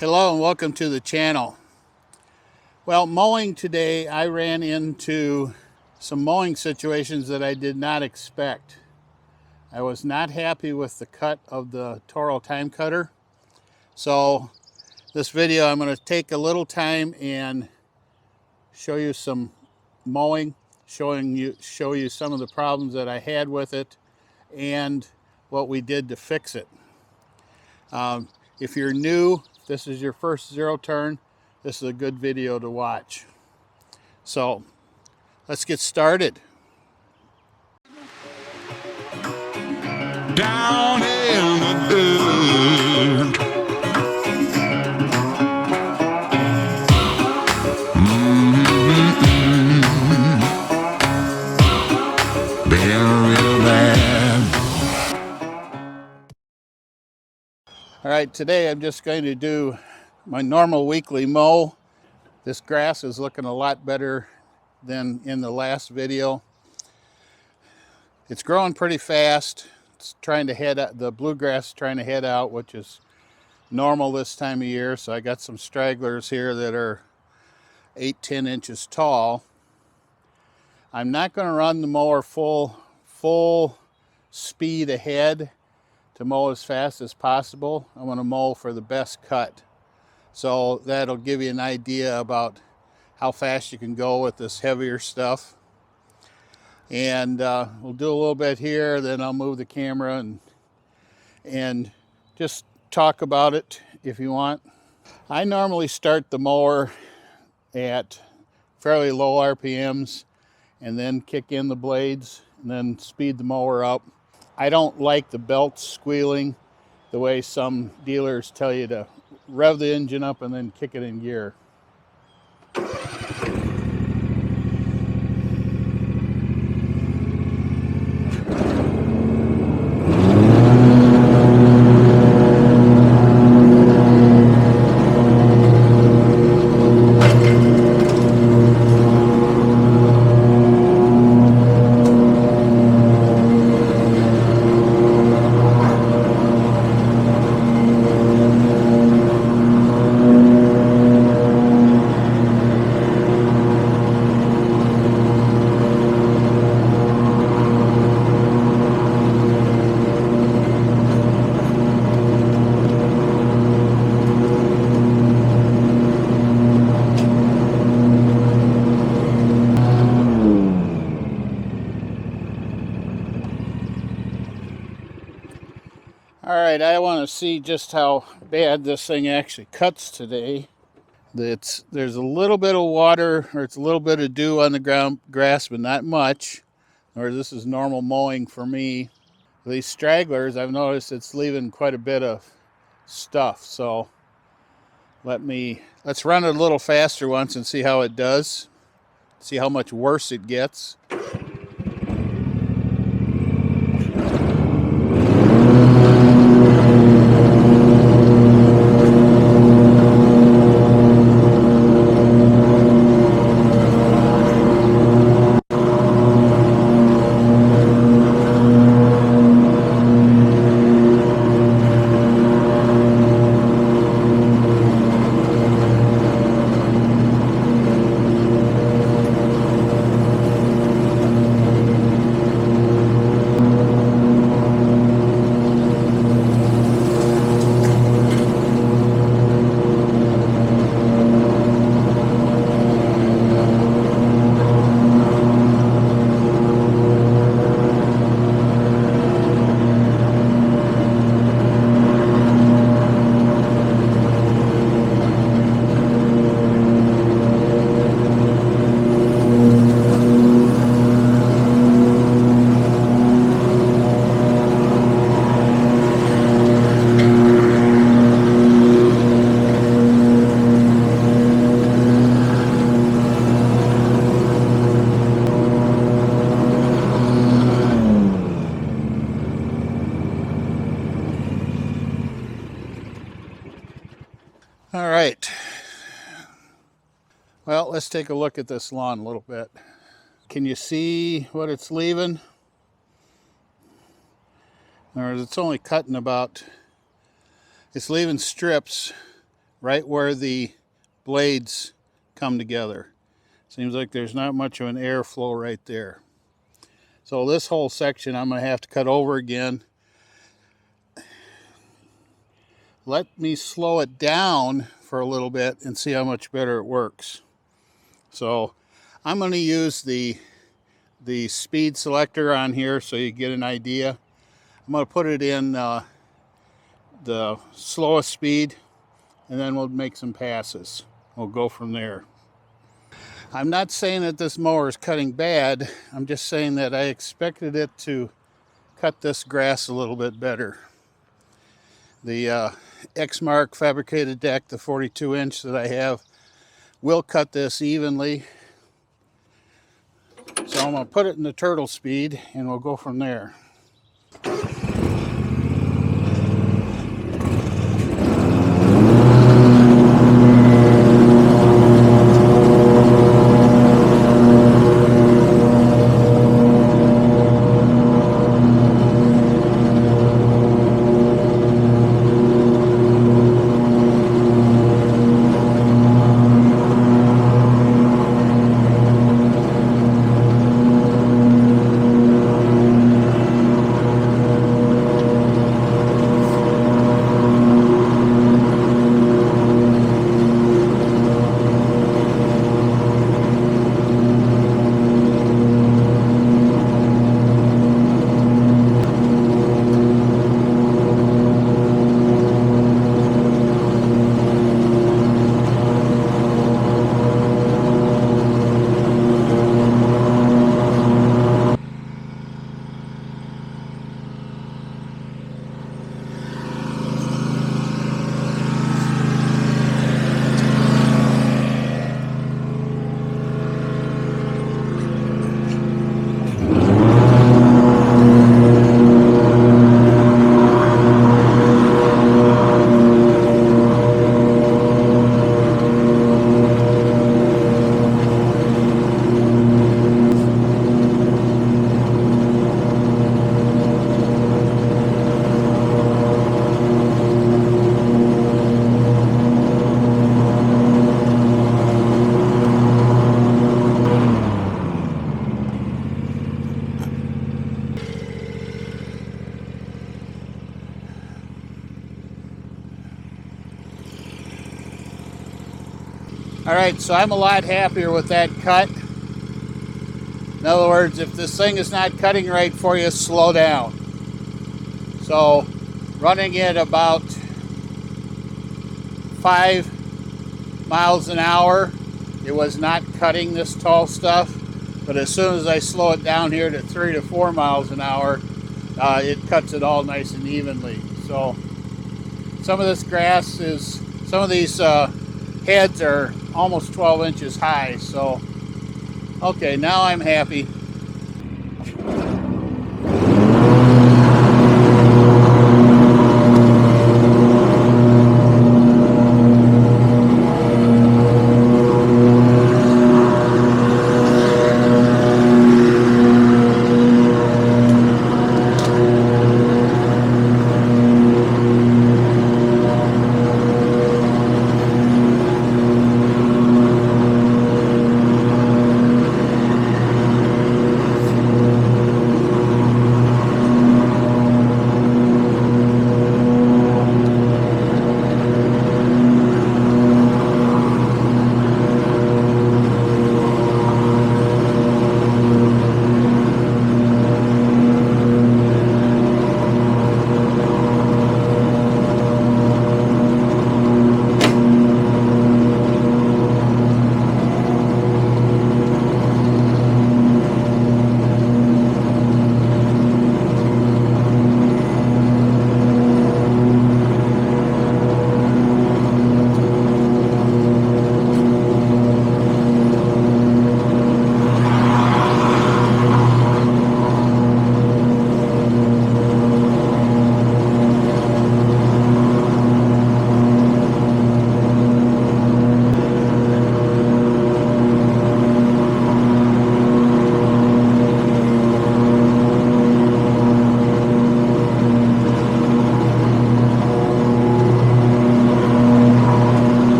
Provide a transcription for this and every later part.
Hello and welcome to the channel. Well, mowing today, I ran into some mowing situations that I did not expect. I was not happy with the cut of the Toro TimeCutter. So this video, I'm going to take a little time and show you some mowing, show you some of the problems that I had with it and what we did to fix it. If you're new, this is your first zero turn, this is a good video to watch. So let's get started. Down in the dirt. Been real bad. All right, today I'm just going to do my normal weekly mow. This grass is looking a lot better than in the last video. It's growing pretty fast. It's trying to head out, the bluegrass is trying to head out, which is normal this time of year. So I got some stragglers here that are 8-10 inches tall. I'm not going to run the mower full speed ahead to mow as fast as possible. I'm going to mow for the best cut. So that'll give you an idea about how fast you can go with this heavier stuff. And we'll do a little bit here, then I'll move the camera and just talk about it if you want. I normally start the mower at fairly low RPMs and then kick in the blades and then speed the mower up. I don't like the belt squealing the way some dealers tell you to rev the engine up and then kick it in gear. All right, I want to see just how bad this thing actually cuts today. There's a little bit of water, or it's a little bit of dew on the grass, but not much. Or this is normal mowing for me. These stragglers, I've noticed it's leaving quite a bit of stuff. So let's run it a little faster once and see how it does. See how much worse it gets. All right. Well, let's take a look at this lawn a little bit. Can you see what it's leaving? Or it's only cutting about, it's leaving strips right where the blades come together. Seems like there's not much of an airflow right there. So this whole section I'm going to have to cut over again. Let me slow it down for a little bit and see how much better it works. So I'm going to use the speed selector on here so you get an idea. I'm going to put it in the slowest speed, and then we'll make some passes. We'll go from there. I'm not saying that this mower is cutting bad. I'm just saying that I expected it to cut this grass a little bit better. The X-Mark fabricated deck, the 42-inch that I have, will cut this evenly. So I'm going to put it in the turtle speed, and we'll go from there. All right, so I'm a lot happier with that cut. In other words, if this thing is not cutting right for you, slow down. So running at about 5 miles an hour, it was not cutting this tall stuff. But as soon as I slow it down here to 3 to 4 miles an hour, it cuts it all nice and evenly. So some of this grass is, some of these heads are almost 12 inches high. So, okay, now I'm happy.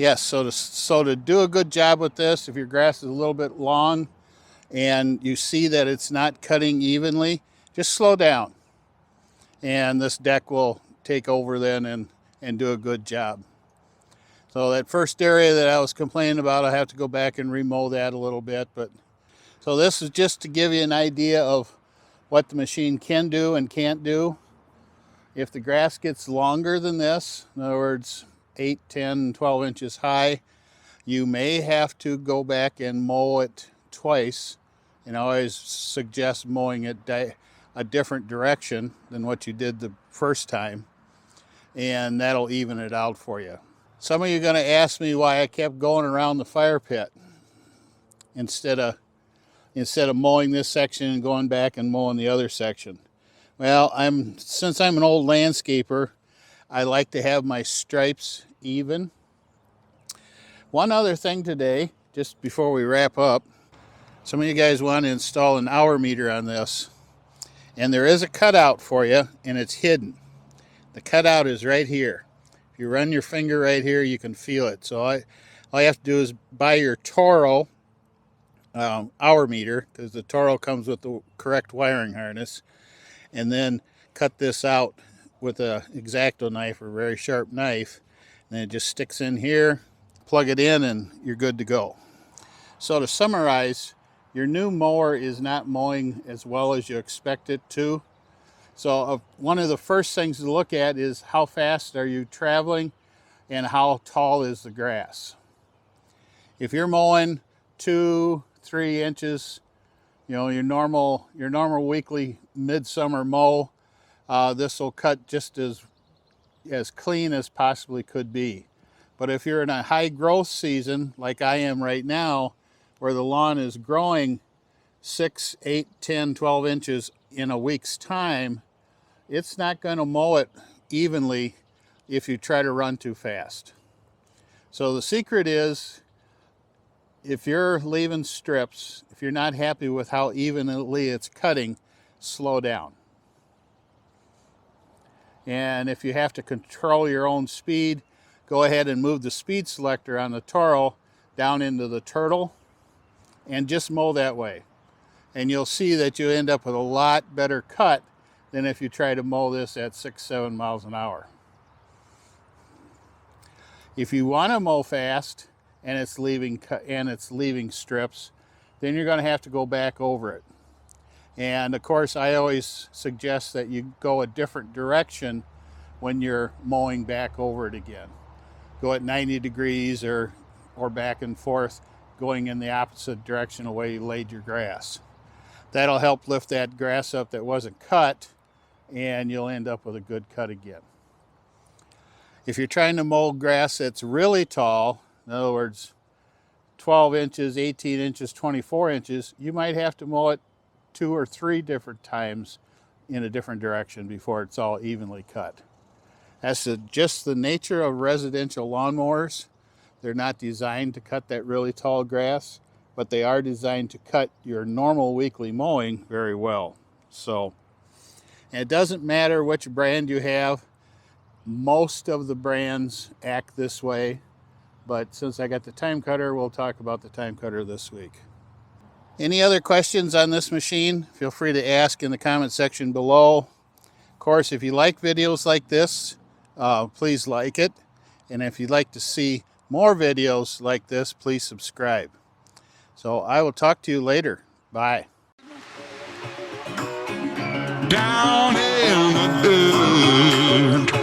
Yes, so to do a good job with this, if your grass is a little bit long and you see that it's not cutting evenly, just slow down. And this deck will take over then and do a good job. So that first area that I was complaining about, I have to go back and remow that a little bit. But so this is just to give you an idea of what the machine can do and can't do. If the grass gets longer than this, in other words, 8, 10, 12 inches high, you may have to go back and mow it twice. And I always suggest mowing it a different direction than what you did the first time, and that'll even it out for you. Some of you are going to ask me why I kept going around the fire pit instead of mowing this section and going back and mowing the other section. Well, since I'm an old landscaper, I like to have my stripes even. One other thing today, just before we wrap up, some of you guys want to install an hour meter on this, and there is a cutout for you, and it's hidden. The cutout is right here. If you run your finger right here, you can feel it. So all you have to do is buy your Toro hour meter, because the Toro comes with the correct wiring harness, and then cut this out with a X-Acto knife or a very sharp knife, and then it just sticks in here, plug it in, and you're good to go. So to summarize, your new mower is not mowing as well as you expect it to. So one of the first things to look at is how fast are you traveling and how tall is the grass. If you're mowing 2-3 inches, you know, your normal weekly midsummer mow, this will cut just as clean as possibly could be. But if you're in a high growth season like I am right now, where the lawn is growing 6, 8, 10, 12 inches in a week's time, it's not going to mow it evenly if you try to run too fast. So the secret is, if you're leaving strips, if you're not happy with how evenly it's cutting, slow down. And if you have to control your own speed, go ahead and move the speed selector on the Toro down into the turtle and just mow that way. And you'll see that you end up with a lot better cut than if you try to mow this at 6-7 miles an hour. If you want to mow fast and it's leaving strips, then you're going to have to go back over it. And of course, I always suggest that you go a different direction when you're mowing back over it again. Go at 90 degrees or back and forth, going in the opposite direction of the way you laid your grass. That'll help lift that grass up that wasn't cut, and you'll end up with a good cut again. If you're trying to mow grass that's really tall, in other words, 12 inches, 18 inches, 24 inches, you might have to mow it 2 or 3 different times in a different direction before it's all evenly cut. That's just the nature of residential lawnmowers. They're not designed to cut that really tall grass, but they are designed to cut your normal weekly mowing very well. So, and it doesn't matter which brand you have. Most of the brands act this way, but since I got the TimeCutter, we'll talk about the TimeCutter this week. Any other questions on this machine? Feel free to ask in the comment section below. Of course, if you like videos like this, please like it. And if you'd like to see more videos like this, please subscribe. So I will talk to you later. Bye. Down in the dirt.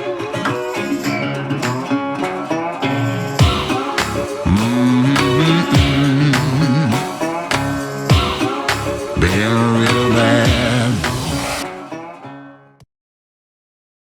Been real